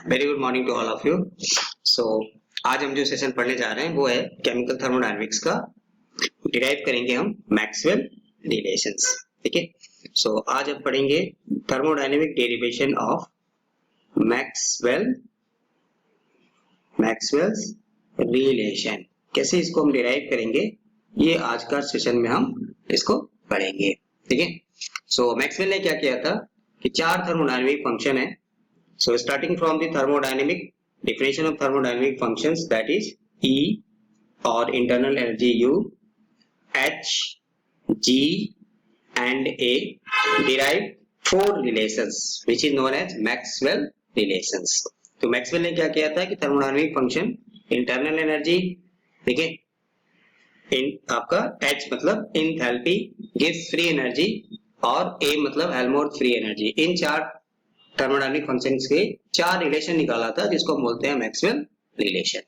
Very good morning to all of you. So आज हम जो सेशन पढ़ने जा रहे हैं वो है केमिकल थर्मोडायनेमिक्स का। डिराइव करेंगे हम मैक्सवेल रिलेशंस। ठीक है, सो आज हम पढ़ेंगे thermodynamic derivation of Maxwell's relation. कैसे इसको हम डिराइव करेंगे, ये आज का सेशन में हम इसको पढ़ेंगे। ठीक है, सो मैक्सवेल ने क्या किया था कि चार थर्मोडायनेमिक फंक्शन है। So starting from the thermodynamic definition of thermodynamic functions, that is E or internal energy U, H, G and A, derive four relations which is known as Maxwell relations. तो Maxwell ने क्या किया था कि thermodynamic function internal energy, ठीक है, आपका H मतलब इंथैल्पी गिव्स फ्री एनर्जी और A मतलब हेल्महोल्ट्ज फ्री एनर्जी, इन चार थर्मोडायनेमिक फंक्शंस के चार रिलेशन निकाला था जिसको हम बोलते हैं मैक्सवेल रिलेशन।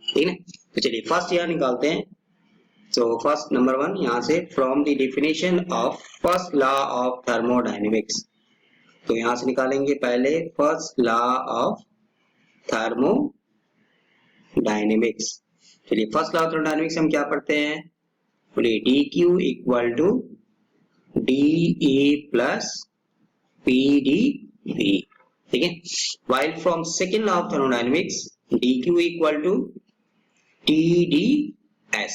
ठीक है, तो चलिए फर्स्ट यहाँ निकालते हैं। सो फर्स्ट नंबर 1 यहाँ से from the definition of first law of thermodynamics, तो यहाँ से निकालेंगे पहले फर्स्ट लॉ ऑफ थर्मोडायनेमिक्स। चलिए फर्स्ट लॉ ऑफ थर्मोडायनेमिक्स हम क्या पढ़ते हैं, बोलिए D Q equal to D A plus P D V, ठीक है। While from second law of thermodynamics dq equal to tds,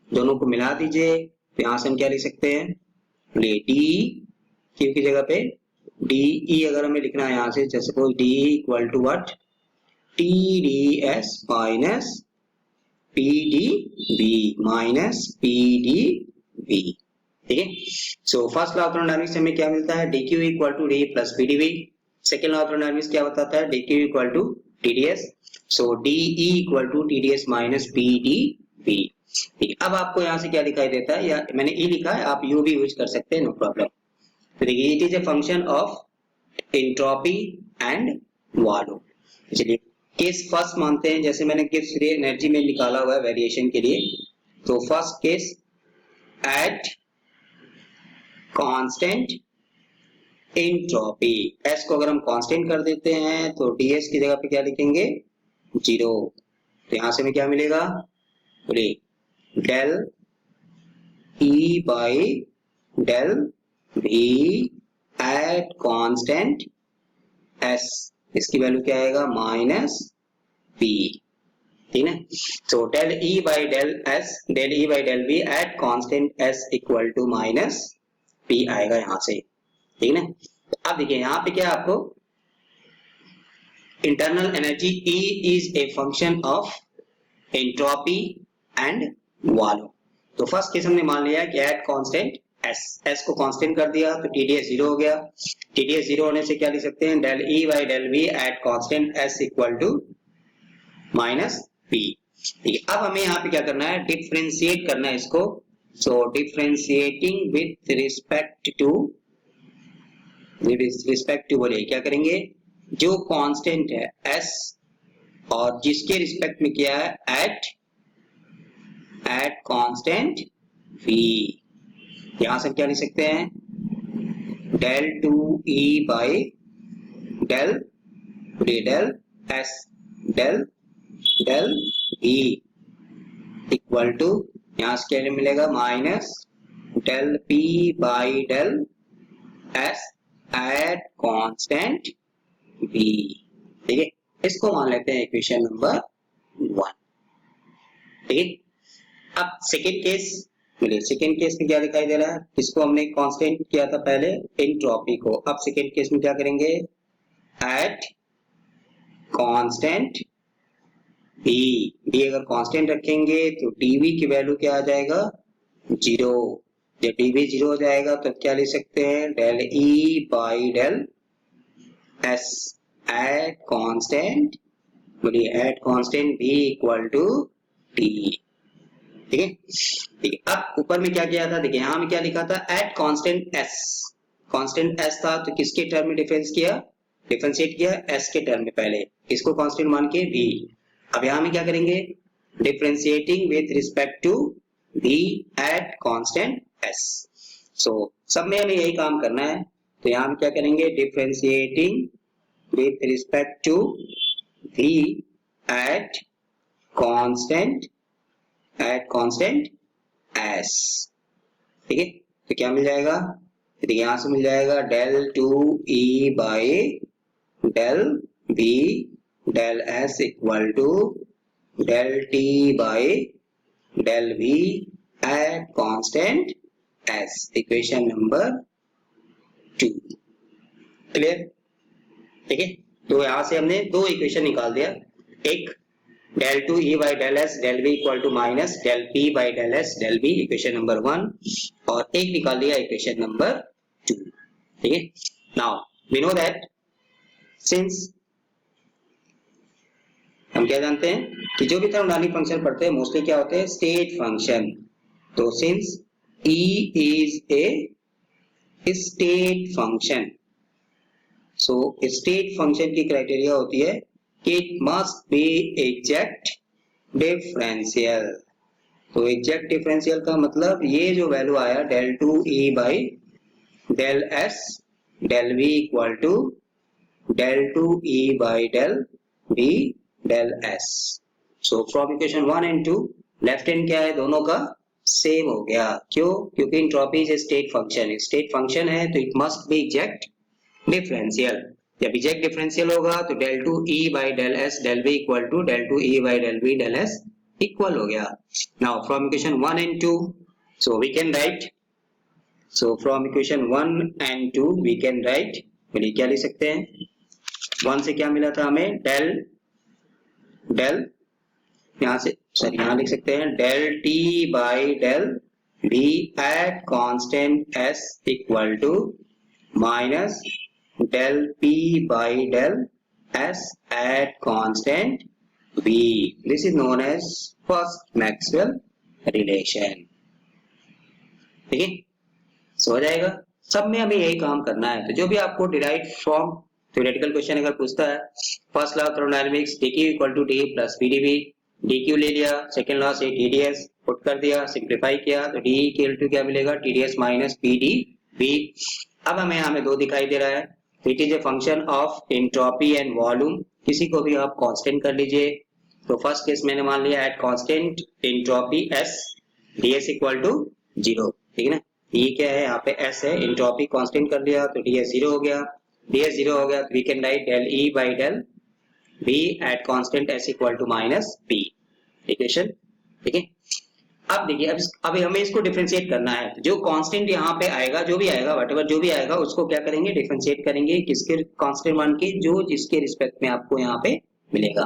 दोनों को मिला दीजिए तो यहां से हम क्या लिख सकते हैं, डी क्यू की जगह पे डी अगर हमें लिखना है यहां से, जैसे suppose D equal to what tds minus pdv minus pdv। ठीक है, so first law of thermodynamics में क्या मिलता है, dq equal to D plus pdv। Second law of thermodynamics क्या बताता है, dq equal to tds, so de equal to tds minus pdv। ठीक है, अब आपको यहाँ से क्या दिखाई देता है, या मैंने e लिखा है, आप u भी यूज कर सकते हैं, नो प्रॉब्लम। तो देखिए it is a function of entropy and volume. चलिए केस फर्स्ट मानते हैं, जैसे मैंने गिव्स फ्री एनर्जी में निकाला हुआ है वेरिएशन के लिए, तो first case at constant entropy, s को अगर हम कांस्टेंट कर देते हैं तो ds की जगह पे क्या लिखेंगे, 0। तो यहां से हमें क्या मिलेगा, del E by del V at constant s, इसकी वैल्यू क्या आएगा माइनस p। ठीक है, तो del E by del V at constant s equal to minus p आएगा यहां से। ठीक है ना, अब देखिए यहाँ पे क्या आपको internal energy E is a function of entropy and volume. तो फर्स्ट केस हमने मान लिया कि एट कांस्टेंट s को कांस्टेंट कर दिया तो TDS 0 हो गया। TDS 0 होने से क्या लिख सकते हैं, del E by del V at constant s equal to minus p। ठीक है, अब हमें यहाँ पे क्या करना है, डिफरेंशिएट करना है इसको। So differentiating with respect to बोलिए क्या करेंगे, जो कांस्टेंट है s और जिसके रिस्पेक्ट में किया है एट कांस्टेंट v, यहां से क्या लिख सकते हैं, del 2e by del s del v equal to, यहां से क्या मिलेगा minus del p by del s at constant v। ठीक है, इसको मान लेते हैं इक्वेशन नंबर 1। ठीक है, अब सेकेंड केस में क्या दिखाई दे रहा है, इसको हमने कांस्टेंट किया था पहले एंट्रोपी को, अब सेकेंड केस में क्या करेंगे, एट कांस्टेंट d अगर कांस्टेंट रखेंगे तो dv की वैल्यू क्या आ जाएगा, 0। जब dv 0 हो जाएगा तो क्या लिख सकते हैं, del E by del s at constant, बोलिए at constant v equal to t। ठीक है, ठीक है, अब ऊपर में क्या किया था, देखिए यहाँ में क्या लिखा था, एट कांस्टेंट s था तो किसके टर्म में डिफरेंशिएट किया s के टर्म में, पहले किसको कांस्टेंट मान के v। अब यहां में क्या करेंगे, differentiating with respect to v at constant s। So सब में हमें यही काम करना है, तो यहां हम क्या करेंगे, differentiating with respect to v at constant s, ठीक है। तो क्या मिल जाएगा, देखिए यहां से मिल जाएगा del 2e by del v del s equal to del t by del v at constant s, equation number 2। Clear, ठीक है। तो यहां से हमने दो इक्वेशन निकाल दिया, एक del 2e by del s del v equal to minus del p by del s del v, equation number 1, और एक निकाल लिया इक्वेशन नंबर 2, ठीक है। Now we know that since, हम क्या जानते हैं कि जो भी थर्मोडायनामिक फंक्शन पढ़ते हैं मोस्टली क्या होते हैं, स्टेट फंक्शन। तो since E is a state function, so state function की क्राइटेरिया होती है कि it must be exact differential. तो एग्जैक्ट डिफरेंशियल का मतलब ये जो वैल्यू आया del 2e by del s del v equal to del 2e by del v del s। So from equation 1 and 2 left hand क्या है, दोनों का सेम हो गया। क्यों, क्योंकि entropy is state function, state function है तो it must be exact differential. जब एग्जैक्ट डिफरेंशियल होगा तो del 2e by del s del v equal to del 2e by del v del s equal हो गया। Now from equation 1 and 2 so we can write, so from equation 1 and 2 we can write, बोलिए क्या लिख सकते हैं, 1 से क्या मिला था हमें, del यहाँ से सर यहाँ लिख सकते हैं del t by del v at constant s equal to minus del p by del s at constant v। This is known as first Maxwell relation, ठीक है। सो हो जाएगा, सब में हमें यही काम करना है। तो जो भी आपको डिराइव फ्रॉम थ्योरेटिकल क्वेश्चन अगर पूछता है, first law of thermodynamics dq equal to d plus pdv, dq ले लिया, सेकेंड लॉ से tds पुट कर दिया, सिंप्लीफाई किया तो d इक्वल टू क्या मिलेगा, tds माइनस pdv। अब हमें यहाँ में दो दिखाई दे रहा है, it is a function of entropy and volume, किसी को भी आप कांस्टेंट कर लीजिए। तो फर्स्ट केस मैंने मान लिया at constant entropy s ds equal to 0, ठीक है ना। ये क्या है, यहाँ पे s है, एंट्रोपी कांस्टेंट कर लिया तो ds 0 हो गया, ds 0 हो गया तो we can write del e by del v at constant s equal to minus p, equation, ठीक है। अब देखिए अब हमें इसको डिफरेंशिएट करना है, जो कांस्टेंट यहाँ पे आएगा, जो भी आएगा व्हाटएवर जो भी आएगा उसको क्या करेंगे, डिफरेंशिएट करेंगे, किसके कांस्टेंट मान के, जो जिसके रिस्पेक्ट में आपको यहाँ पे मिलेगा।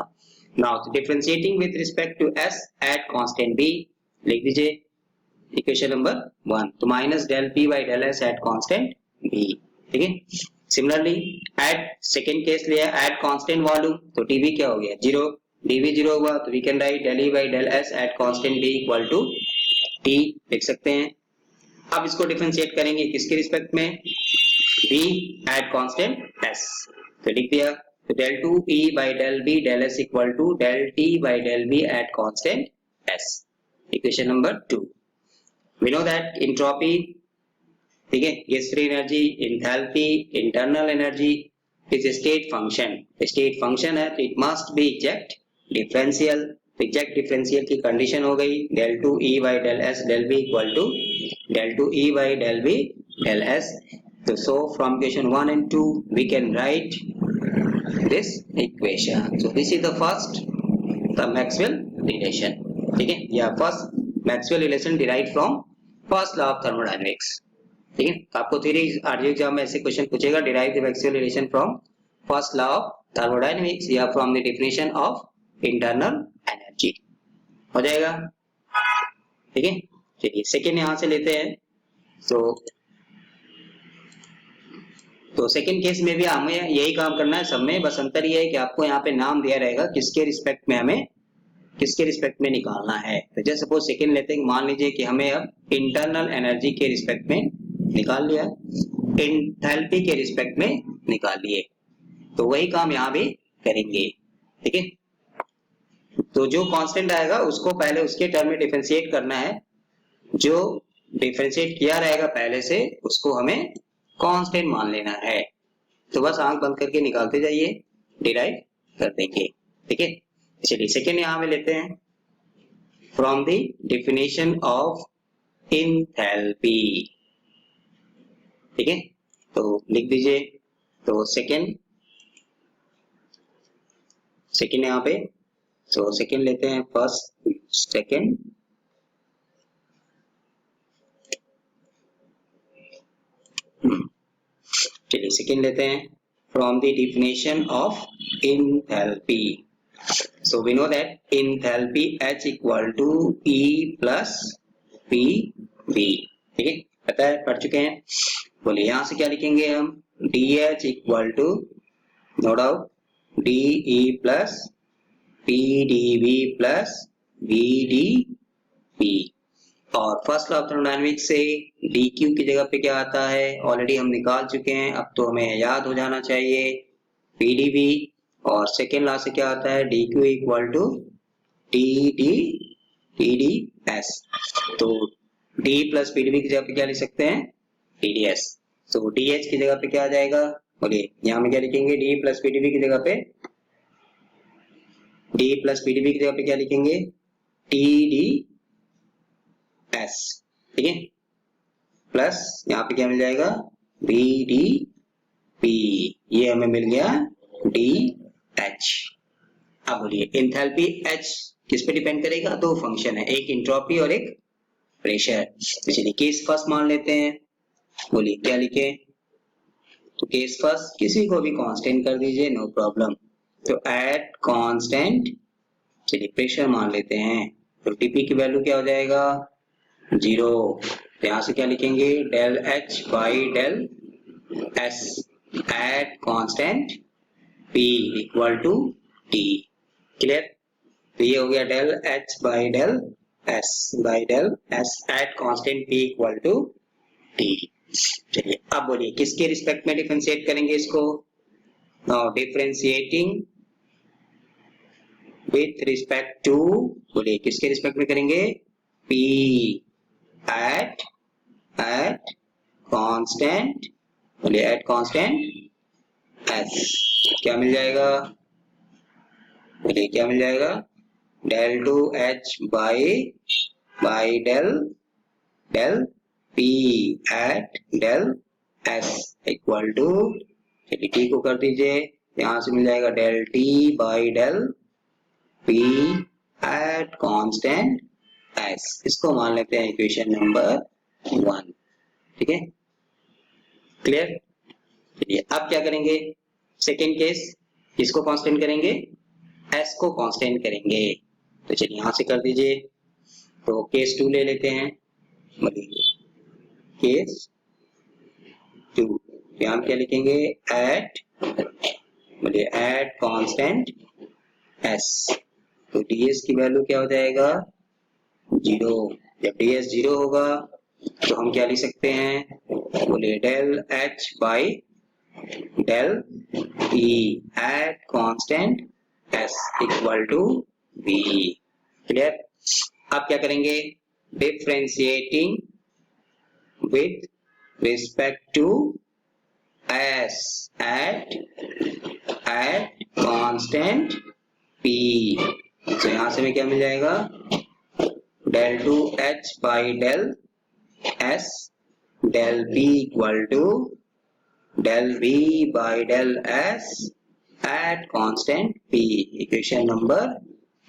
Now differentiating with respect to s at constant b, लिख दीजिए इक्वेशन नंबर 1, तो minus del p by del s at constant b, ठीक है। सिमिलरली एट सेकेंड केस लिया एट कांस्टेंट वॉल्यूम, तो dv क्या हो गया 0, dv 0 हुआ तो we can write del e by del s at constant b equal to t, लिख सकते हैं। अब इसको डिफरेंशिएट करेंगे किसके रिस्पेक्ट में, v एट कांस्टेंट s, तो लिख दिया तो del 2e by del v del s equal to del t by del v at constant s, equation number 2। We know that entropy, ठीक है, गैस free energy, enthalpy, internal energy is a state function, state function है तो it must be exact differential. Exact differential की condition हो गई del 2e by del s del v equal to del 2e by del v del s। तो so from equation 1 and 2 we can write this equation, so this is the first the Maxwell relation, ठीक है, या first Maxwell relation derived from first law of thermodynamics, ठीक है। आपको theory RG exam में ऐसे question पूछेगा, derive the Maxwell relation from first law of thermodynamics या from the definition of internal energy, हो जाएगा, ठीक है। चलिए सेकंड यहां से लेते हैं, तो सेकंड केस में भी हमें यही काम करना है सब में, बस अंतर ये है कि आपको यहाँ पे नाम दिया रहेगा किसके रिस्पेक्ट में हमें किसके रिस्पेक्ट में निकालना है। तो जैसे सपोज सेकंड लेते हैं, मान लीजिए कि हमें अब इंटरनल एनर्जी के रिस्पेक्ट में निकाल लिया, एंथैल्पी के रिस्पेक्ट में निकाल लिए, तो वही काम यहाँ भी करेंगे, ठीक है। तो जो कांस्टेंट आएगा उसको पहले उसके टर्म में डिफरेंशिएट करना है, जो डिफरेंशिएट किया रहेगा पहले से उसको हमें कांस्टेंट मान लेना है। तो बस आंख बंद करके निकालते जाइए, डिराइव कर देंगे, ठीक है। चलिए सेकेंड यहाँ पे लेते हैं, from the definition of enthalpy. ठीक है, तो लिख दीजिए। तो सेकेंड यहाँ पे, तो सेकेंड लेते हैं, फर्स्ट सेकेंड, चलिए सेकेंड लेते हैं, from the definition of enthalpy. So we know that enthalpy H equal to E plus PV। ठीक है, पता है, पढ़ चुके हैं। बोलिए यहाँ से क्या लिखेंगे हम, DH equal to no doubt DE plus PDV plus VDP। और फर्स्ट लॉ ऑफ थर्मोडायनेमिक्स से DQ की जगह पे क्या आता है, ऑलरेडी हम निकाल चुके हैं, अब तो हमें याद हो जाना चाहिए PDV। और सेकेंड लॉ से क्या आता है, DQ इक्वल टू TDS। तो D प्लस PDV की जगह पे क्या लिख सकते हैं, TDS। तो DH की जगह पे क्या आ जाएगा, बोलिए यहाँ में क्या लिखेंगे, D प्लस PDV की जगह पे, D प्लस PDV की जगह पे क्या लिखेंगे, TDS। ठीक है, प्लस यहाँ पे क्या मिल जाएगा, VDP। ये हमें मिल गया DH। अब बोलिए एंथैल्पी H किस पे डिपेंड करेगा, दो फंक्शन है, एक एंट्रोपी और एक प्रेशर। तो चलिए केस फर्स्ट मान लेते हैं, बोलिए क्या लिखे, तो केस फर्स्ट किसी को भी कांस्टेंट कर दीजिए, नो प्रॉब्लम। तो एट कांस्टेंट, चलिए प्रेशर मान लेते हैं, तो टीपी की वैल्यू क्या हो जाएगा, 0। तो यहाँ से क्या लिखेंगे, del H by del S at constant P equal to T। Clear, तो ये हो गया del H by del S at constant P equal to T। चलिए अब बोलिए किसके रिस्पेक्ट में डिफरेंशिएट करेंगे इसको, now differentiating with respect to, बोलिए किसके रिस्पेक्ट में करेंगे, P एट कांस्टेंट, बोलिए एट कांस्टेंट S। क्या मिल जाएगा, बोलिए क्या मिल जाएगा, del two H by del P at del S equal to, चलिए T को कर दीजिए, यहाँ से मिल जाएगा del T by del P at constant S। इसको मान लेते हैं इक्वेशन नंबर 1। ठीक है, क्लियर। चलिए अब क्या करेंगे, सेकेंड केस, किसको कांस्टेंट करेंगे, S को कांस्टेंट करेंगे। तो चलिए यहाँ से कर दीजिए, तो केस 2 ले लेते हैं, केस 2, यहाँ क्या लिखेंगे, एट, बोलिए एट कांस्टेंट S। तो ds की वैल्यू क्या हो जाएगा, 0। जब ds 0 होगा तो हम क्या लिख सकते हैं, बोलिए del H by del P at constant S equal to V। Clear, अब क्या करेंगे, differentiating with respect to S at constant P। तो यहां से में क्या मिल जाएगा, del two H by del S del P equal to del V by del S at constant P, equation number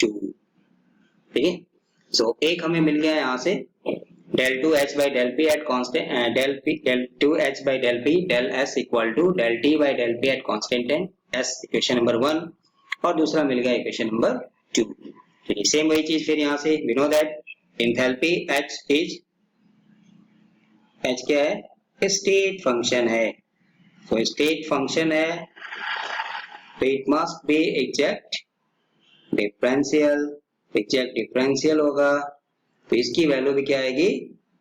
2। ठीक है, सो एक हमें मिल गया यहाँ से, del two H by del P at constant, del two H by del P del S equal to del T by del P at constant S, equation number 1। और दूसरा मिल गया इक्वेशन नंबर 2। चलिए सेम वही चीज फिर यहाँ से, we know that enthalpy H क्या है, स्टेट फंक्शन है। तो स्टेट फंक्शन है तो it must be exact differential होगा, तो इसकी वैल्यू भी क्या आएगी,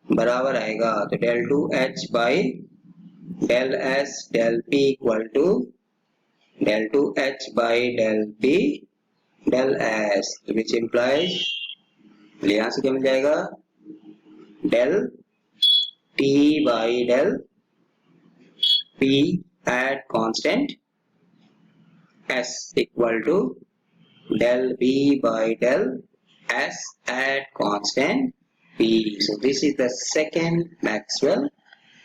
बराबर आएगा। तो del two H by del S del P equal to del two H by del P del S, which implies, यहाँ से क्या मिल जाएगा, del T by del P at constant S equal to del B by del S at constant P. So this is the second Maxwell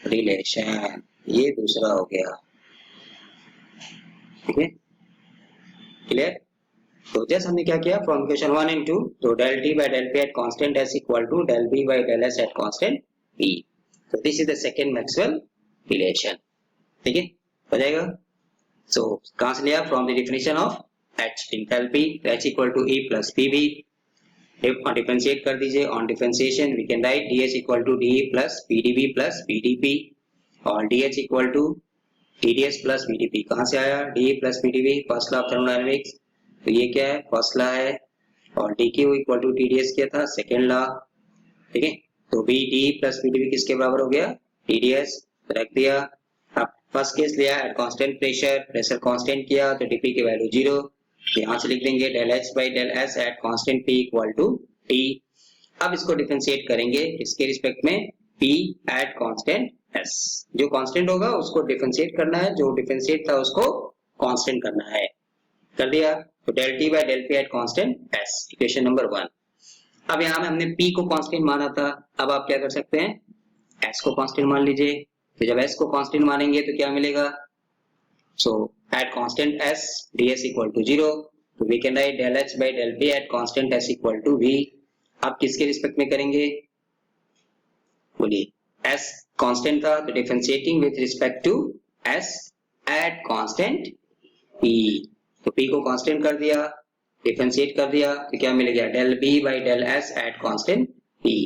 relation. ये दूसरा हो गया, ठीक है, क्लियर। तो जैसे हमने क्या किया फ्रॉम इक्वेशन 1 एंड 2, तो del T by del P at constant S equal to del B by del S at constant P. So this is the second Maxwell relation, ठीक है, हो जाएगा। So कहाँ से लिया, from the definition of H enthalpy H equal to E plus PV, differentiate कर दीजिए, on differentiation we can write DH equal to DE plus PDB plus PDP और DH equal to TDS plus PDP। कहाँ से आया DE plus PDP, first law of thermodynamics, तो ये क्या है फर्स्ट लॉ है, और DQ equal to TDS क्या था सेकेंड लॉ, ठीक है। तो BD plus PDP किसके बराबर हो गया TDS, रख दिया। अब फर्स्ट केस लिया at constant pressure, pressure constant किया तो DP की वैल्यू 0, यहाँ से लिख देंगे del H by del S at constant P equal to T। अब इसको डिफरेंशिएट करेंगे इसके रिस्पेक्ट में P at constant S, जो कांस्टेंट होगा उसको डिफरेंशिएट करना है, जो डिफरेंशिएट था उसको कांस्टेंट करना है, कर दिया। तो del T by del P at constant S, equation number 1। अब यहाँ में हमने P को कांस्टेंट माना था, अब आप क्या कर सकते हैं S को कांस्टेंट मान लीजिए, तो जब S को कांस्टेंट मानेंगे तो क्या मिलेगा, so at constant S ds equal to 0, तो we can write del H by del P at constant S equal to V। आप किसके रिस्पेक्ट में करेंगे बोलिए, S कांस्टेंट था तो differentiating with respect to S at constant P, तो P को कांस्टेंट कर दिया, डिफरेंशिएट कर दिया तो क्या मिल गया del B by del S at constant P।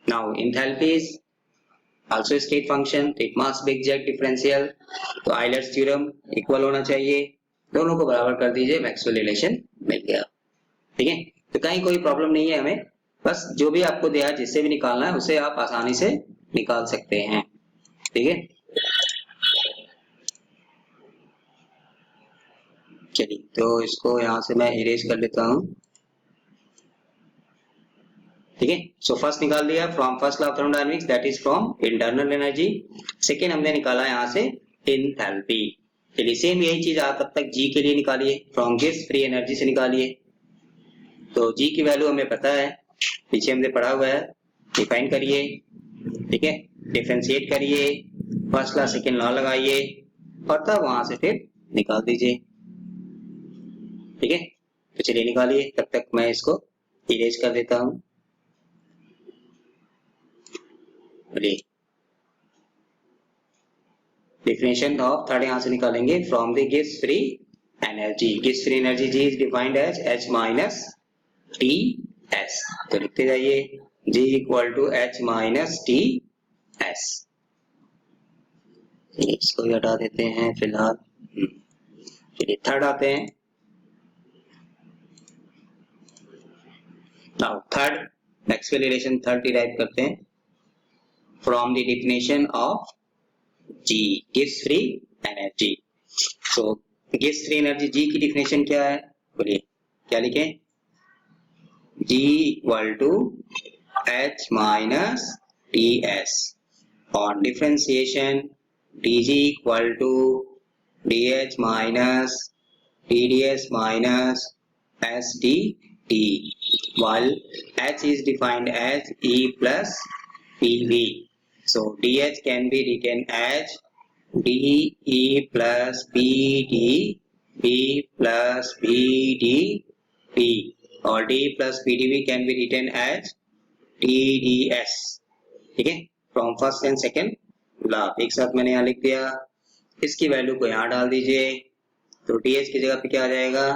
now enthalpy is also state function, तो it must be exact differential, तो आइलर्स थ्योरम इक्वल होना चाहिए, दोनों को बराबर कर दीजिए, मैक्सवेल रिलेशन मिल गया, ठीक है। तो कहीं कोई प्रॉब्लम नहीं है हमें, बस जो भी आपको दिया है जिससे भी निकालना है उसे आप आसानी से निकाल सकते हैं, ठीक है। चलिए तो इसको यहाँ से मैं इरेज कर लेता हूँ, ठीक है। सो फर्स्ट निकाल दिया from first law of thermodynamics that is from internal energy, second हमने निकाला यहाँ से एंथैल्पी। चलिए सेम यही चीज आप तब तक जी के लिए निकालिए, फ्रॉम गिव्स फ्री एनर्जी से निकालिए। तो जी की वैल्यू हमें पता है, पीछे हमने पढ़ा हुआ है, डिफाइन करिए, ठीक है, डिफरेंशिएट करिए, फर्स्ट लॉ सेकेंड लॉ लगाइए और तब वहां से फिर निकाल दीजिए, ठीक है। तो चलिए निकालिए, तब तक मैं इसको इरेज कर देता हूँ। डिफिनेशन ऑफ थर्ड यहाँ से निकालेंगे from the gives free energy, gives free energy ji is defined as H minus T S, तो लिखते जाइए G equal to H minus T S. इसको भी हटा देते हैं फिलहाल। चलिए थर्ड आते हैं। Now third Maxwell relation third derive करते हैं from the definition of G gives free energy। so gives free energy G की डिफिनेशन क्या है बोलिए, क्या लिखें, G equal to H minus T S, on differentiation DG equal to DH minus TDS minus SDT, while H is defined as E plus PV। so DH can be written as DE plus PD B plus PDP, और D plus PDB can be written as TDS, ठीक है, from first and second law एक साथ मैंने यहाँ लिख दिया। इसकी वैल्यू को यहाँ डाल दीजिए, तो DH की जगह पे क्या आ जाएगा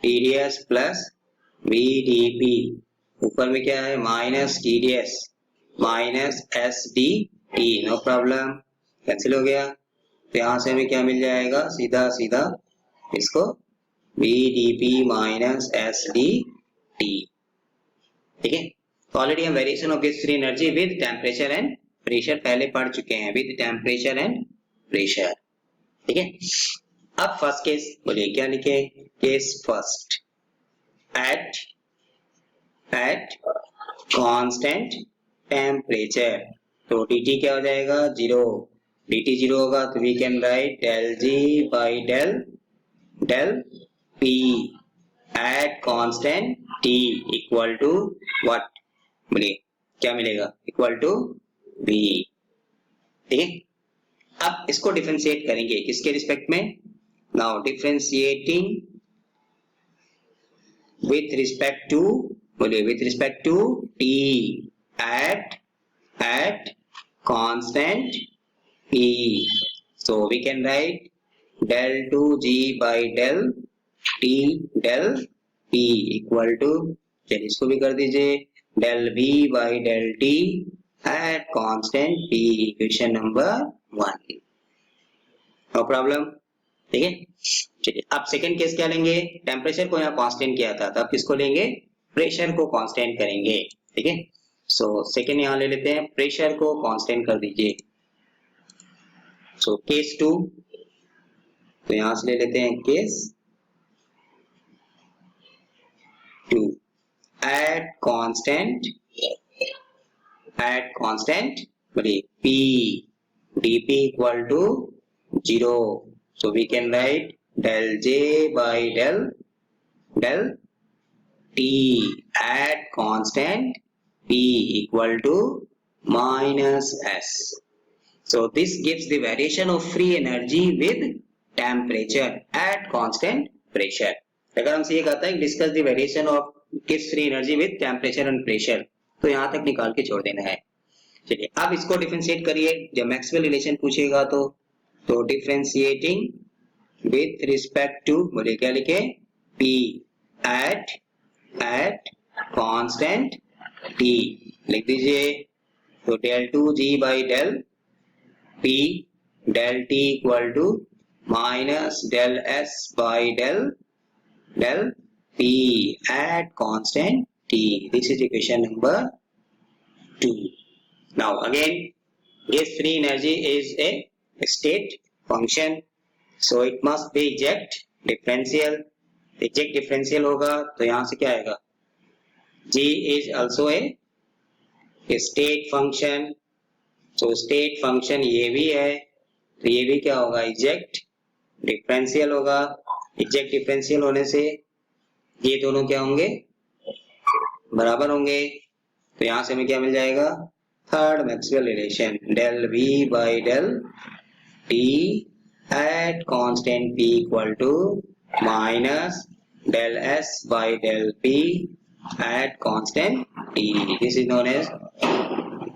TDS plus VDP, ऊपर में क्या है minus TDS minus SDT, no problem, cancel हो गया। तो यहाँ से हमें क्या मिल जाएगा, सीधा सीधा इसको VDP माइनस SDT, ठीक है। तो ऑलरेडी हम variation of gives free energy with temperature and pressure पहले पढ़ चुके हैं, विद टेम्परेचर एंड प्रेशर, ठीक है। अब फर्स्ट केस बोलिए क्या लिखे, case first eight constant temperature, तो dt क्या हो जाएगा 0, dt 0 होगा तो we can write del G by del P at constant T equal to what, बोलिए क्या मिलेगा, इक्वल टू v। ठीक है, अब इसको डिफरेंशिएट करेंगे किसके रिस्पेक्ट में, now differentiating with respect to, बोलिए with respect to t at constant t, so we can write del 2g by del t del p equal to, चलिए इसको भी कर दीजिए, del v by del t at constant t, equation number 1, no problem. ठीक है, चलिए अब second case क्या लेंगे, टेम्परेचर को यहाँ कांस्टेंट किया था, तब किसको लेंगे, प्रेशर को कांस्टेंट करेंगे। ठीक है, सो सेकंड यहाँ ले लेते हैं, प्रेशर को कांस्टेंट कर दीजिए। सो केस 2, तो यहां से ले लेते हैं केस 2, एट कांस्टेंट बोलिए P dP equal to 0, so we can write del J by del T at constant P equal to minus S, so this gives the variation of free energy with temperature at constant pressure। अगर हमसे ये कहता है discuss the variation of gives free energy with temperature and pressure, तो यहाँ तक निकाल के छोड़ देना है। चलिए अब इसको डिफरेंशिएट करिए, जब मैक्सवेल रिलेशन पूछेगा तो डिफरेंशिएटिंग विथ रिस्पेक्ट टू, बोले क्या लिखे, P एट कांस्टेंट T लिख दीजिए, तो del 2g by del P del T equal to minus del S by del P at constant T, this is equation number 2। Now again, this free energy is a state function, so it must be eject differential। eject differential होगा तो यहाँ से क्या आएगा, G is also a state function, so state function ये भी है, तो ये भी क्या होगा, eject differential होगा। eject differential होने से ये दोनों क्या होंगे, बराबर होंगे, तो यहाँ से हमें क्या मिल जाएगा, third Maxwell relation, del V by del T at constant P equal to minus del S by del P at constant T, this is known as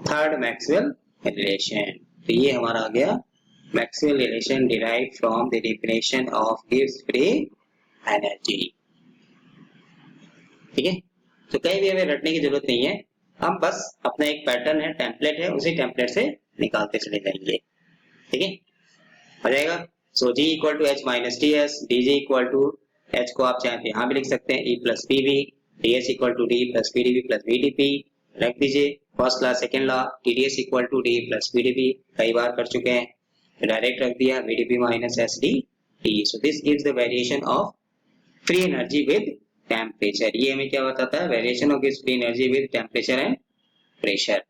third Maxwell relation। तो ये हमारा आ गया Maxwell relation derived from the definition of Gibbs free energy। ठीक है, तो कहीं भी हमें रटने की जरूरत नहीं है, हम बस अपना एक पैटर्न है, टेम्पलेट है, उसी टेम्पलेट से निकालते चले जाएंगे। ठीक है, हो जाएगा। So G equal to H minus T S, D G equal to H को आप चाहे तो यहाँ भी लिख सकते हैं, E plus P V, D S equal to D plus P D V plus V D P, रख दीजिए। First law second law, T D S equal to D plus V D P, कई बार कर चुके हैं, direct रख दिया, V D P minus S D T. So this gives the variation of free energy with temperature. ये हमें क्या बताता है, variation of free energy with temperature and pressure.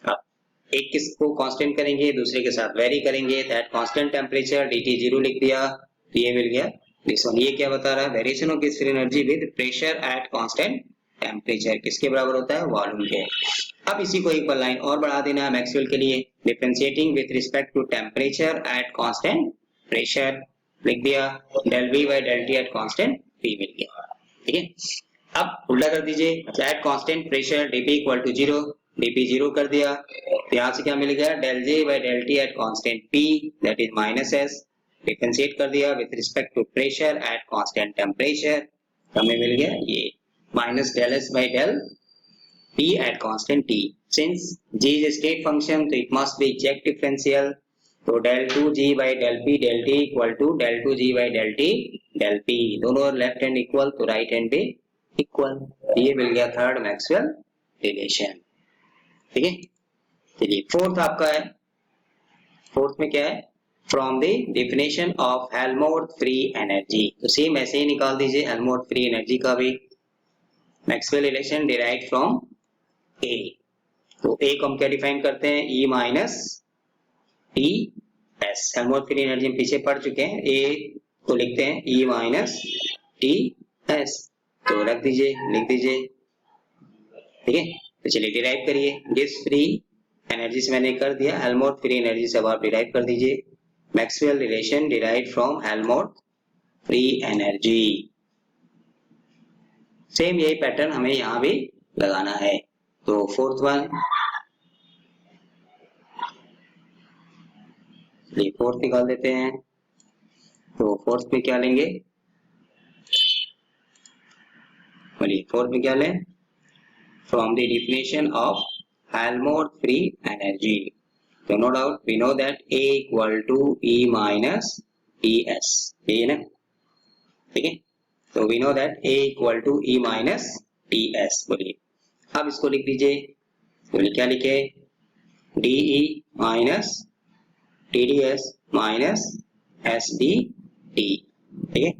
अब एक किसको कांस्टेंट करेंगे, दूसरे के साथ वेरी करेंगे, दैट कांस्टेंट टेम्परेचर dt 0 लिख दिया, तो ये मिल गया दिस वन। ये क्या बता रहा है, variation of free energy with pressure at constant temperature किसके बराबर होता है, वॉल्यूम के। अब इसी को एक बार लाइन और बढ़ा देना है मैक्सवेल के लिए, differentiating with respect to temperature at constant pressure, लिख दिया del V by del T at constant P मिल गया। ठीक है, अब उल्टा कर दीजिए, at constant pressure dP equal to 0, dP 0 कर दिया, तो यहाँ से क्या मिल गया, del J by del T at constant P that is minus S, differentiate कर दिया with respect to pressure at constant temperature, हमें मिल गया ये minus del S by del P at constant T। Since G is a state function, so it must be check differential, तो del 2G by del P del T equal to del 2G by del T del P, दोनों left hand equal तो right hand भी equal, ये मिल गया third Maxwell relation. ठीक है, चलिए fourth आपका है, फोर्थ में क्या है, from the definition of Helmholtz free energy, तो सेम ऐसे ही निकाल दीजिए हेल्महोल्ट्ज फ्री एनर्जी का भी, मैक्सवेल रिलेशन डिराइव्ड फ्रॉम ए, तो ए को हम क्या डिफाइन करते हैं, E minus T S, Helmholtz free energy हम पीछे पढ़ चुके हैं, ए को लिखते हैं E माइनस टी एस, तो रख दीजिए, लिख दीजिए, ठीक है। तो चलिए डिराइव करिए। गिव्स फ्री एनर्जी से मैंने कर दिया, हेल्महोल्ट्ज फ्री एनर्जी से अब आप डिराइव कर दीजिए। Maxwell relation derived from Helmholtz free energy. Same यही पैटर्न हमें यहाँ भी लगाना है। तो फोर्थ वन, फोर्थ निकाल देते हैं। तो फोर्थ में क्या लेंगे, बोलिए फोर्थ में क्या लें? From the definition of Helmholtz free energy, तो no doubt we know that A equal to E minus ES, यही है ना, ठीक है। तो we know that A equal to E minus ES। बोलिए अब इसको लिख दीजिए। बोलिए क्या लिखे? DE minus TDS minus SDT, ठीक है।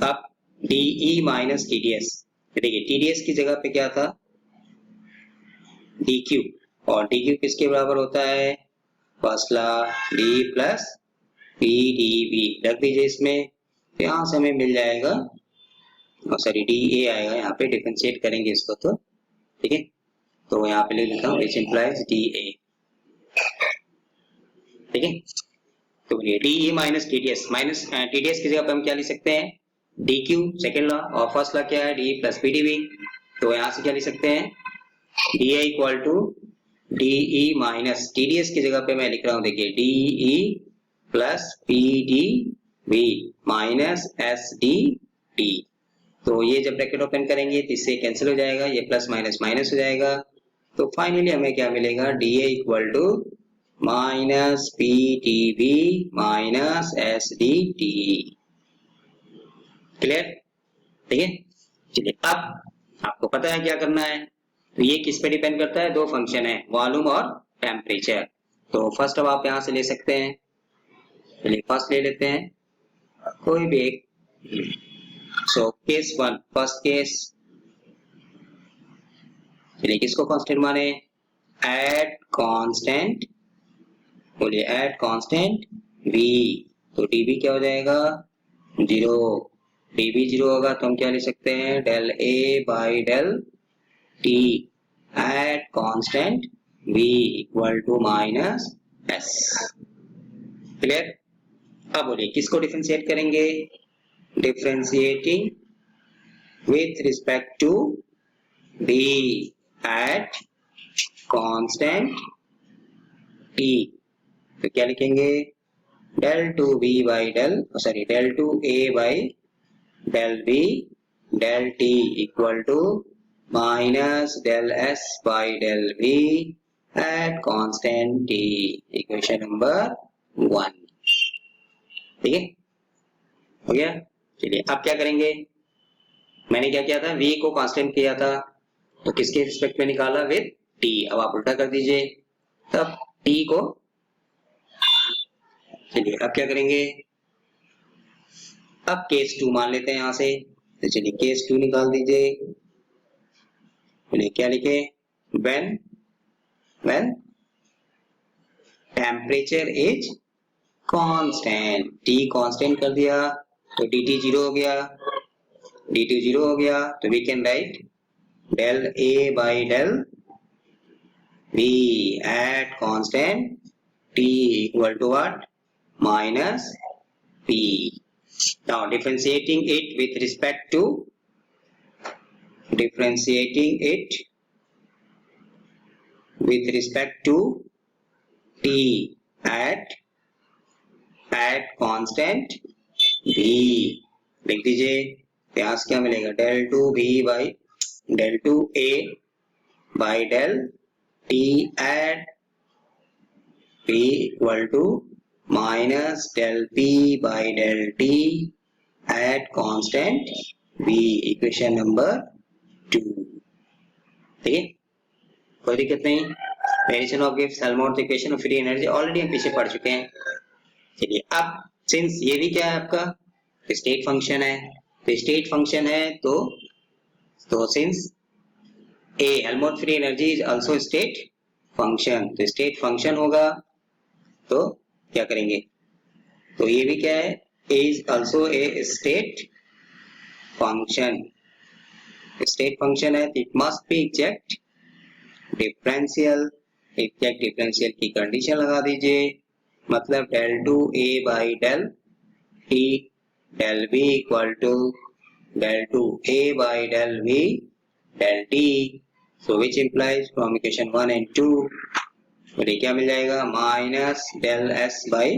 अब DE माइनस TDS, देखिए TDS की जगह पे क्या था? DQ, और DQ किसके बराबर होता है? First law D plus PdV, रख दीजिए इसमें। तो यहाँ से हमें मिल जाएगा, सॉरी DA आएगा, यहाँ पे डिफरेंशिएट करेंगे इसको, तो ठीक है। तो यहाँ पे लिख देता हूँ विच इम्प्लाइज DA, ठीक है। तो बोलिए DE minus TDS, minus TDS की जगह पे हम क्या लिख सकते हैं? DQ सेकेंड लॉ, और फर्स्ट लॉ क्या है? D plus PdV। तो यहाँ से क्या लिख सकते हैं? DA equal to DE minus TDS की जगह पे मैं लिख रहा हूँ, देखिए DE plus PdV minus SDT। तो ये जब ब्रैकेट ओपन करेंगे तो इससे कैंसिल हो जाएगा, ये प्लस माइनस माइनस हो जाएगा। तो फाइनली हमें क्या मिलेगा? DA equal to minus PdV minus SDT। Clear, ठीक है। चलिए अब आपको पता है क्या करना है। तो ये किस पे डिपेंड करता है? दो फंक्शन है, वॉल्यूम और टेम्परेचर। तो फर्स्ट अब आप यहां से ले सकते हैं, चलिए फर्स्ट ले लेते हैं कोई भी एक। So case one, first case, चलिए किसको कांस्टेंट माने? एट कांस्टेंट, बोलिए एट कांस्टेंट V, तो dV क्या हो जाएगा? 0। dV 0 होगा तो हम क्या लिख सकते हैं? Del A by del T at constant V equal to minus S। Clear. अब बोलिए किसको डिफरेंशिएट करेंगे? Differentiating with respect to V at constant T, तो क्या लिखेंगे? Del two V by del, sorry del two A by del V del T equal to minus del S by del V at constant T, equation number 1, ठीक है, हो गया। चलिए अब क्या करेंगे? मैंने क्या किया था? V को कांस्टेंट किया था, तो किसके रिस्पेक्ट में निकाला? With T। अब आप उल्टा कर दीजिए, तब T को, चलिए अब क्या करेंगे? अब केस 2 मान लेते हैं यहां से, तो चलिए केस 2 निकाल दीजिए। बोलिए क्या लिखे? When temperature is constant, T constant कर दिया तो dt 0 हो गया, dt 0 हो गया, तो we can write del A by del V at constant T equal to what? Minus P। Now differentiating it with respect to T at constant V, लिख दीजिए। यहाँ से क्या मिलेगा? Del two V by del two A by del T at P equal to minus del P by del T at constant V, equation number 2, ठीक है, कोई दिक्कत नहीं। वेरिएशन ऑफ गिव्स Helmholtz equation of free energy already हम पीछे पढ़ चुके हैं। चलिए अब सिंस ये भी क्या है आपका? स्टेट फंक्शन है, तो स्टेट फंक्शन है तो since A Helmholtz free energy is also state function, तो स्टेट फंक्शन होगा तो क्या करेंगे? तो ये भी क्या है? A is also a state function, state function है, it must be exact differential. Exact differential की कंडीशन लगा दीजिए, मतलब del टू a बाई del t del v equal to del to a बाई del v del t। so which implies from equation 1 and 2 बोलिए क्या मिल जाएगा, माइनस del s बाई,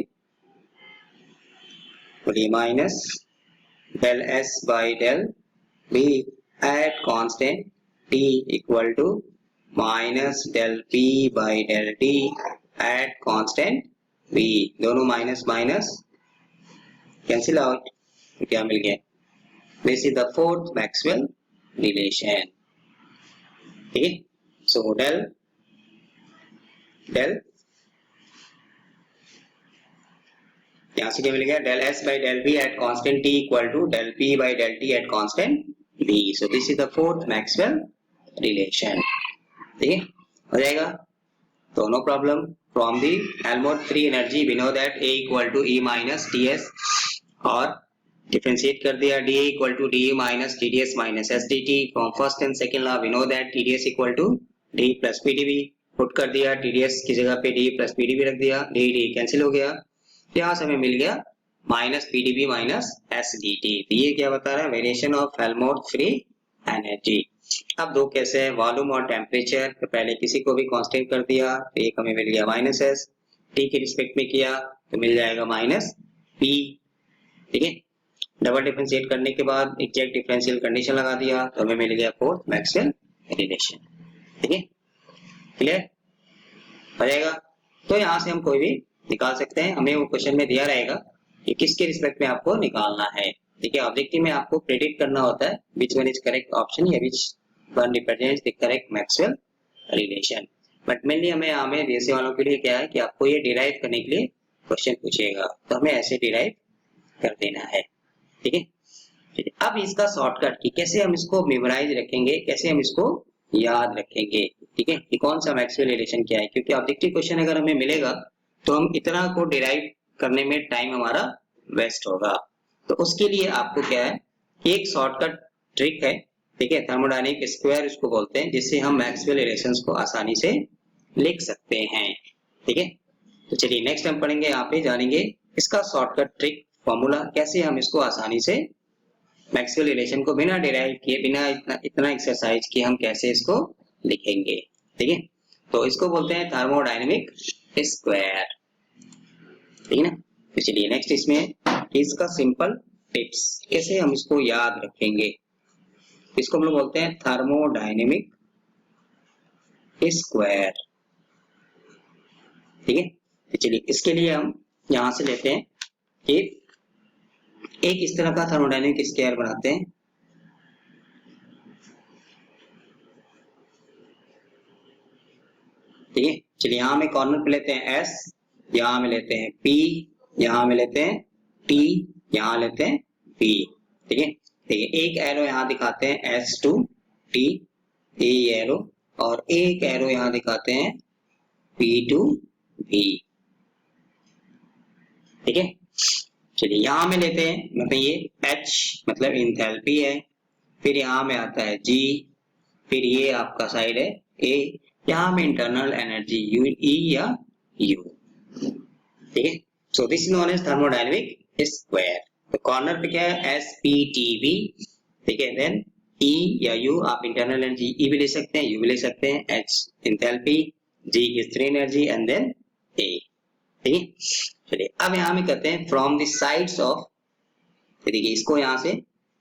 बोलिए minus del s by del v at constant t equal to minus del p by del t at constant v। दोनों minus minus cancel out, तो क्या मिल गया, this is the fourth Maxwell relation. ठीक है, सो del यहां से क्या मिल गया, del s by del v at constant t equal to del p by del t at constant v। so this is the fourth Maxwell relation। ठीक है, हो जाएगा, तो no problem. From the Helmholtz free energy we know that a equal to E minus ts, और डिफरेंशिएट कर दिया d equal to dE minus TdS minus SDT। From first and second law we know that TdS equal to d plus PdV। Put कर दिया TdS की जगह पे d plus PdV रख दिया, d कैंसिल हो गया, यहां से हमें मिल गया माइनस PdV माइनस SDT। ये क्या बता रहा है, variation of Helmholtz free energy. अब दो कैसे है, वॉल्यूम और टेम्परेचर, तो पहले किसी को भी कांस्टेंट कर दिया, तो एक हमें मिल गया माइनस एस, टी के रिस्पेक्ट में किया तो मिल जाएगा माइनस पी। ठीक है, डबल डिफरेंशिएट करने के बाद एग्जैक्ट डिफरेंशियल कंडीशन लगा दिया तो हमें मिल गया फोर्थ मैक्सवेल रिलेशन। ठीक है, क्लियर हो जाएगा। तो यहाँ से हम कोई भी निकाल सकते हैं, हमें वो क्वेश्चन में दिया रहेगा कि किसके रिस्पेक्ट में आपको निकालना है। ठीक है, ऑब्जेक्टिव में आपको प्रेडिक्ट करना होता है which one is correct option या which one represents the correct Maxwell relation. But mainly हमें बीएससी वालों के लिए क्या है कि आपको ये डिराइव करने के लिए क्वेश्चन पूछेगा, तो हमें ऐसे डिराइव कर देना है। ठीक है, अब इसका शॉर्टकट कि कैसे हम इसको मेमोराइज रखेंगे, कैसे हम इसको याद रखेंगे। ठीक है, कि कौन सा मैक्सवेल रिलेशन क्या है, क्योंकि ऑब्जेक्टिव क्वेश्चन अगर हमें मिलेगा तो हम इतना को डिराइव करने में टाइम हमारा वेस्ट होगा। तो उसके लिए आपको क्या है, एक शॉर्टकट ट्रिक है। ठीक है, थर्मोडायनेमिक स्क्वायर इसको बोलते हैं, जिससे हम मैक्सवेल रिलेशंस को आसानी से लिख सकते हैं। ठीक है, तो चलिए नेक्स्ट हम पढ़ेंगे, यहाँ पे जानेंगे इसका शॉर्टकट ट्रिक फॉर्मूला, कैसे हम इसको आसानी से मैक्सवेल रिलेशन को बिना डिराइव किए, बिना इतना एक्सरसाइज किए हम कैसे इसको लिखेंगे। ठीक है, तो इसको बोलते हैं थर्मोडायनेमिक स्क्वायर। ठीक है ना, तो चलिए नेक्स्ट इसमें इसका सिंपल टिप्स कैसे हम इसको याद रखेंगे। इसको हम लोग बोलते हैं थर्मोडायनेमिक स्क्वायर। ठीक है, तो चलिए इसके लिए हम यहां से लेते हैं कि एक इस तरह का थर्मोडायनेमिक स्क्वायर बनाते हैं। ठीक है, चलिए यहाँ में कॉर्नर पे लेते हैं S, यहाँ में लेते हैं P, यहाँ में लेते हैं T, यहाँ लेते हैं P। ठीक है, देखिए एक एरो यहाँ दिखाते हैं S2T, ये एरो, और एक एरो यहाँ दिखाते हैं P2V। ठीक है, चलिए यहाँ में लेते हैं, मतलब ये H मतलब इंथैल्पी है, फिर यहाँ में आता है G, फिर ये आपका साइड है A, यहाँ में इंटरनल एनर्जी E या U। ठीक है, so this is known as thermodynamic square. तो कॉर्नर पे क्या है SPTV। ठीक है, देन E या U, आप इंटरनल एनर्जी E भी ले सकते हैं, U भी ले सकते हैं, H enthalpy, G is free energy and then A। ठीक है, चलिए अब यहाँ में कहते हैं फ्रॉम द साइड्स ऑफ, देखिए इसको यहाँ से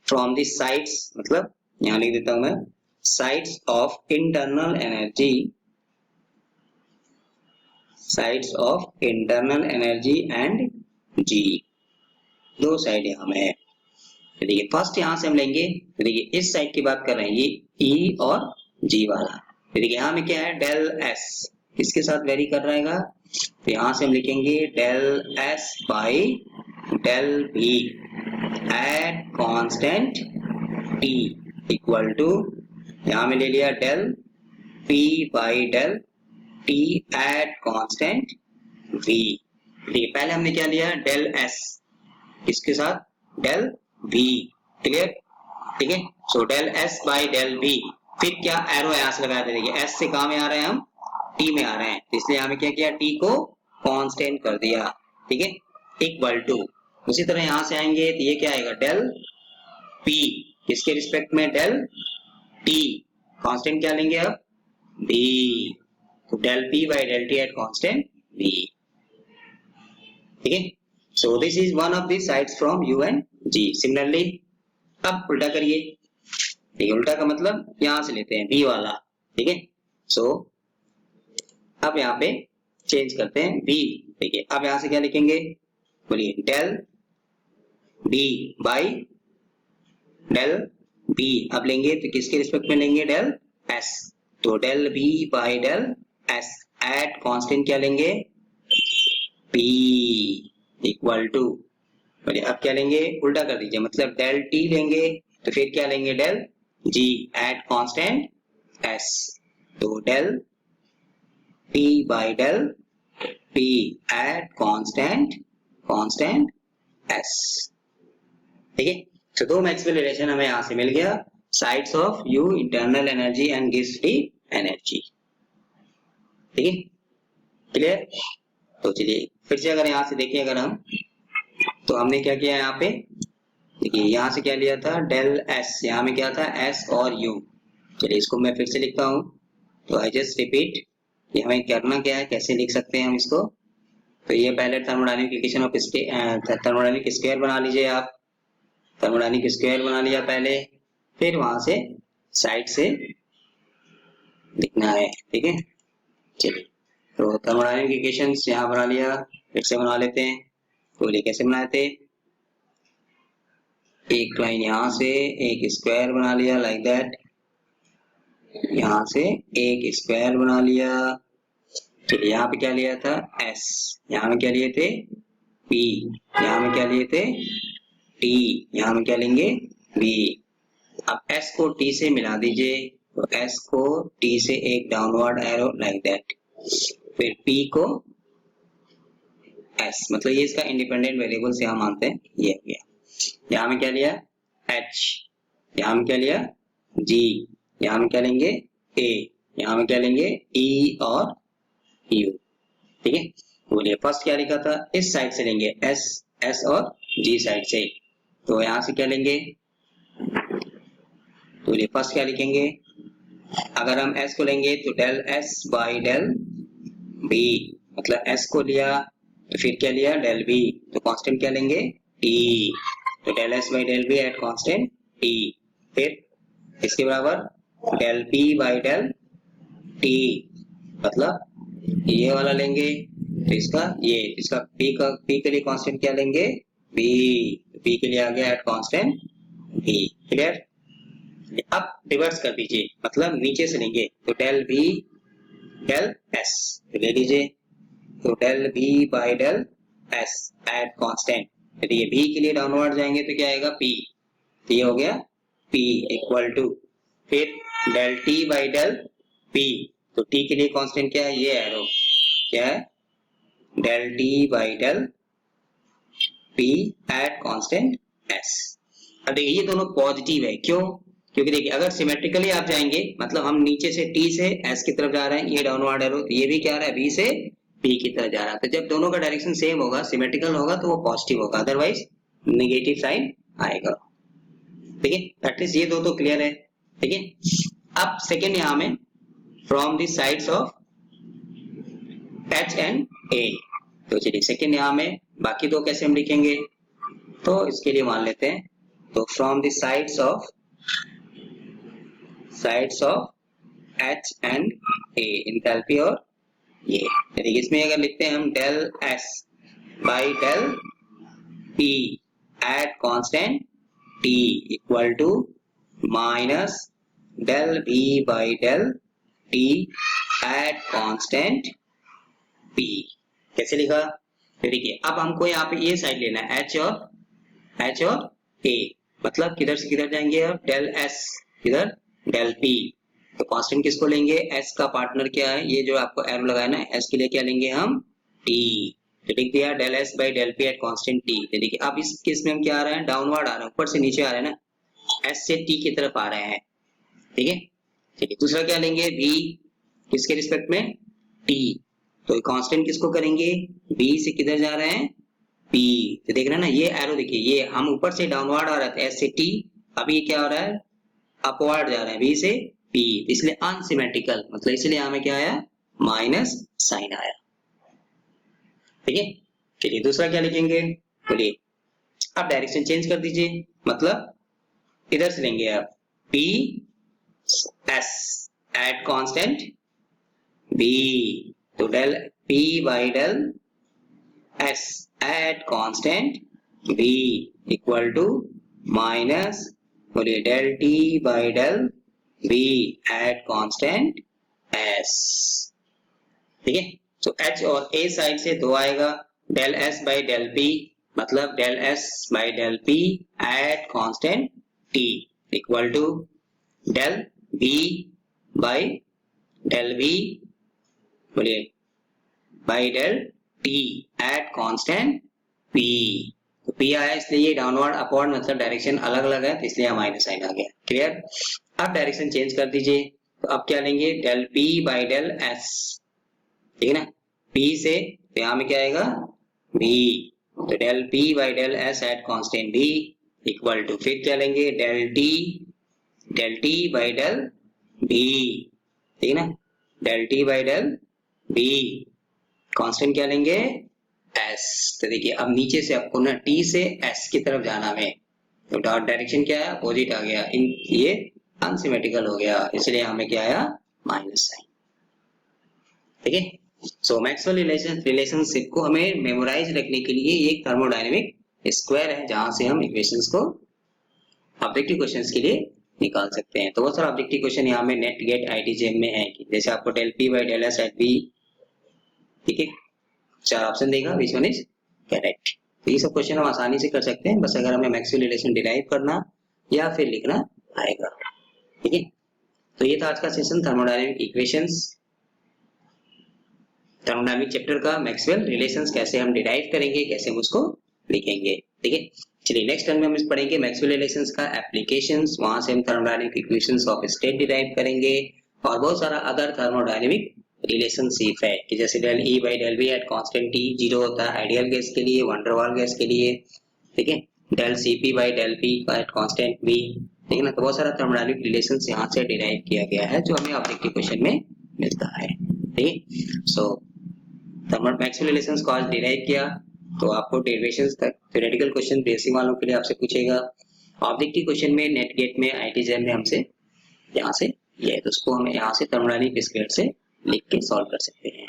फ्रॉम द साइड्स मतलब यहाँ लिख देता हूं मैं, sides of internal energy, sides of internal energy and G, दो साइड यहाँ में है। तो देखिए फर्स्ट यहाँ से हम लेंगे, तो देखिए इस साइड की बात कर रहे हैं, ये E और G वाला। तो देखिए यहाँ में क्या है, डेल S किसके साथ वेरी कर रहेगा, तो यहाँ से हम लिखेंगे del S by del V at constant T equal to, यहाँ में ले लिया del P by del T at constant V। देखिए पहले हमने क्या लिया, डेल S किसके साथ, डेल V। क्लियर, ठीक है। So del S by del V, फिर क्या एरो यहाँ से लगा दे, देखिए एस से कहाँ में आ रहे हैं हम, टी में आ रहे हैं, तो इसलिए हमें क्या किया, टी को कांस्टेंट कर दिया, ठीक है, इक्वल टू। उसी तरह यहाँ से आएंगे तो ये क्या आएगा, डेल पी किसके रिस्पेक्ट में, डेल टी, कांस्टेंट क्या लेंगे अब, बी, तो del P by del T at constant B, ठीक है। So this is one of the sides from U and G. Similarly अब उल्टा करिए, ठीक है, उल्टा का मतलब यहां से लेते हैं बी वाला, ठीक है। सो अब यहाँ पे चेंज करते हैं बी, ठीक है। अब यहां से क्या लिखेंगे, बोलिए, del V by del V, अब लेंगे तो किसके रिस्पेक्ट में लेंगे, डेल एस, तो del V by del S at constant क्या लेंगे, पी, इक्वल टू, बोलिए अब क्या लेंगे, उल्टा कर दीजिए, मतलब डेल टी लेंगे तो फिर क्या लेंगे, del G at constant S, तो del T by del T at constant S, ठीक है। तो दो मैक्सवेल रिलेशन हमें यहां से मिल गया, sides of you internal energy and gives free energy, ठीक है, क्लियर। तो चलिए फिर से अगर यहां से देखें, अगर हम, तो हमने क्या किया यहाँ पे, देखिए यहाँ से क्या लिया था, डेल एस, यहाँ में क्या था, एस और यू, चलिए इसको मैं फिर से लिखता हूँ, तो आई जस्ट रिपीट, ये हमें करना क्या है, कैसे लिख सकते हैं हम इसको, तो ये पहले thermodynamic equation of thermodynamic square बना लीजिए आप, थर्मोडायनामिक स्क्वायर बना लिया पहले, फिर वहां से साइड से लिखना है, ठीक है। चलिए तो थर्मोडायनामिक इक्वेशन यहाँ बना लिया, फिर से बना लेते हैं, तो ये कैसे बनाए थे, एक लाइन यहाँ से एक स्क्वायर बना लिया लाइक दैट, यहाँ से एक स्क्वायर बना लिया, चलिए यहाँ पे क्या लिया था, एस, यहाँ में क्या लिए थे, पी, यहाँ में क्या लिए थे, टी, यहाँ में क्या लेंगे, बी, अब एस को टी से मिला दीजिए, तो एस को टी से एक डाउनवर्ड एरो लाइक दैट, फिर पी को एस, मतलब ये इसका इंडिपेंडेंट वेरिएबल से हम मानते हैं, ये हो गया। यहाँ में क्या लिया, एच, यहाँ में क्या लिया, जी, यहाँ में क्या लेंगे, ए, यहाँ में क्या लेंगे, ई और यू, ठीक है। बोलिए फर्स्ट क्या लिखा था, इस साइड से लेंगे, एस, एस और जी साइड से, तो यहाँ से क्या लेंगे, तो बोलिए फर्स्ट क्या लिखेंगे, अगर हम एस को लेंगे तो del S by del V, मतलब एस को लिया तो फिर क्या लिया, डेल बी, तो कांस्टेंट क्या लेंगे, टी, तो del S by del B at constant T, फिर इसके बराबर del P by del T, मतलब ये वाला लेंगे, तो इसका पी के लिए कांस्टेंट क्या लेंगे, बी, पी के लिए आ गया एट कांस्टेंट बी, क्लियर। अब रिवर्स कर दीजिए, मतलब नीचे से लेंगे, तो डेल बी डेल एस ले लीजिए, तो del V by del S at constant, यदि ये बी के लिए डाउनवर्ड जाएंगे तो क्या आएगा, पी, तो ये हो गया पी इक्वल टू, फिर del T by del P, तो टी के लिए कांस्टेंट क्या है, ये एरो क्या है, del T by del P at constant S. अब देखिए ये दोनों पॉजिटिव है, क्यों, क्योंकि देखिए अगर सिमेट्रिकली आप जाएंगे, मतलब हम नीचे से टी से एस की तरफ जा रहे हैं, ये डाउनवर्ड एरो, तो ये भी क्या रहा है, बी से पी की तरफ जा रहा है, तो जब दोनों का डायरेक्शन सेम होगा, सिमेट्रिकल होगा, तो वो पॉजिटिव होगा, अदरवाइज नेगेटिव साइन आएगा, ठीक है। एटलीस्ट ये दो तो क्लियर है, ठीक है। अब सेकेंड यहाँ में from the sides of H and A, तो चलिए सेकेंड यहाँ में बाकी दो कैसे हम लिखेंगे, तो इसके लिए मान लेते हैं, तो from the sides of H and A, enthalpy और ये, यानी इसमें अगर लिखते हैं हम del S by del P at constant T equal to minus del V by del T at constant P, कैसे लिखा, तो देखिए अब हमको यहाँ पे ये साइड लेना है, एच और ए, मतलब किधर से किधर जाएंगे, अब डेल एस किधर, डेल पी, तो कांस्टेंट किसको लेंगे, एस का पार्टनर क्या है, ये जो आपको एरो लगाया ना, एस के लिए क्या लेंगे हम, टी, तो लिख दिया del S by del P at constant t, तो देखिए अब इस केस में हम क्या आ रहे हैं, डाउनवर्ड आ रहे हैं, ऊपर से नीचे आ रहे हैं ना, एस से टी की तरफ आ रहे हैं, ठीक है। चलिए दूसरा क्या लेंगे, v किसके रिस्पेक्ट में, t, तो कांस्टेंट किसको करेंगे, v से किधर जा रहे हैं, p, तो देख रहे हैं ना ये एरो, देखिए ये हम ऊपर से डाउनवर्ड आ रहे थे s से t, अभी क्या हो रहा है, अपवर्ड जा रहे हैं v से p, इसलिए अनसिमेट्रिकल, मतलब इसलिए हमें क्या आया, माइनस साइन आया, ठीक है। चलिए दूसरा क्या लिखेंगे, बोलिए, आप डायरेक्शन चेंज कर दीजिए, मतलब इधर से लेंगे आप p s at constant b, तो del p by del s at constant b equal to minus, बोलिए del t by del b at constant s, ठीक है। तो h और a साइड से 2 आएगा, del s by del p, मतलब del s by del p at constant t equal to del b by del v, बोलिए by del t at constant p, तो p आया इसलिए ये डाउनवर्ड अपवर्ड मतलब direction अलग अलग है, तो इसलिए माइनस साइन आ गया, क्लियर। अब डायरेक्शन चेंज कर दीजिए, तो अब क्या लेंगे, del p by del s, ठीक है ना, p से तो यहाँ में क्या आएगा v, तो del p by del s at constant v equal to, फिर क्या लेंगे, del t by del b, ठीक है ना, del t by del b, constant क्या लेंगे s, तो देखिए अब नीचे से आपको ना t से s की तरफ जाना है, तो डायरेक्शन क्या है, अपोजिट आ गया, ये अनसिमेट्रिकल हो गया, इसलिए हमें क्या आया, माइनस साइन, ठीक है। सो मैक्सवेल रिलेशनशिप को हमें मेमोराइज रखने के लिए एक थर्मोडायनेमिक स्क्वायर है, जहां से हम इक्वेशंस को ऑब्जेक्टिव क्वेश्चंस के लिए निकाल सकते हैं। तो बहुत सारा ऑब्जेक्टिव क्वेश्चन यहाँ में नेट गेट आईटीजेम में है, कि जैसे आपको del P by del S at b, ठीक है, 4 ऑप्शन देगा, विच वन इज करेक्ट, तो ये सब क्वेश्चन हम आसानी से कर सकते हैं, बस अगर हमें मैक्सवेल रिलेशन डिराइव करना या फिर लिखना आएगा, ठीक है। तो ये था आज का session thermodynamic equations, thermodynamic chapter का मैक्सवेल रिलेशंस कैसे हम डिराइव करेंगे, कैसे हम उसको लिखेंगे, ठीक है। चलिए नेक्स्ट टर्म में हम पढ़ेंगे मैक्सवेल रिलेशंस का एप्लीकेशंस, वहां से हम thermodynamic equations of state derive करेंगे, और बहुत सारा अदर थर्मोडायनेमिक रिलेशनशिप है, कि जैसे del e by del B at constant t 0 होता है आइडियल गैस के लिए, वंडर वाल गैस के लिए, ठीक है, del c p by del P at constant B, ठीक है ना। तो बहुत सारा थर्मोडायनेमिक रिलेशंस यहाँ से डिराइव किया गया है, जो हमें ऑब्जेक्टिव क्वेश्चन में मिलता है, ठीक है। सो मैक्सवेल रिलेशंस को आज डिराइव किया, तो आपको डेरिवेशंस तक थ्योरेटिकल क्वेश्चन बेसिक वालों के लिए आपसे पूछेगा, ऑब्जेक्टिव क्वेश्चन में नेट गेट में आईटीजेम में हमसे यहाँ से ये, तो उसको हम यहाँ से थर्मोडायनेमिक स्क्वायर से लिख के सॉल्व कर सकते हैं,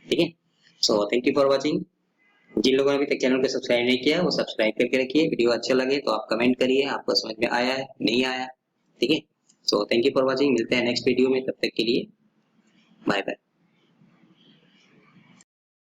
ठीक है। So thank you for watching, जिन लोगों ने अभी तक चैनल को सब्सक्राइब नहीं किया वो सब्सक्राइब करके रखिए, वीडियो अच्छा लगे तो आप कमेंट करिए, आपको समझ में आया है नहीं आया, ठीक है। So thank you for watching, मिलते हैं नेक्स्ट वीडियो में, तब तक के लिए बाय बाय।